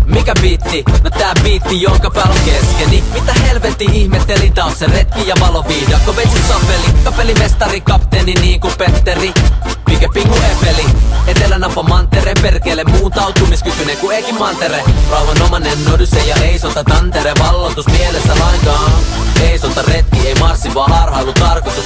Mikä biitti? No tää biitti, jonka päällä on keskeni. Mitä helvetti ihmetteli, tää on se retki ja valoviidakko. Vetsi sapeli, kapelimestari, kapteeni niin kuin Petteri. Pikepingu epeli, etelänapa mantere. Perkele muuntautumiskykyinen kuin Ekin mantere. Rauhanomainen Odyssea, ei sota tantere. Valloitus mielessä lainkaan. Ei sota retki, ei marssi vaan harhailu tarkoitus.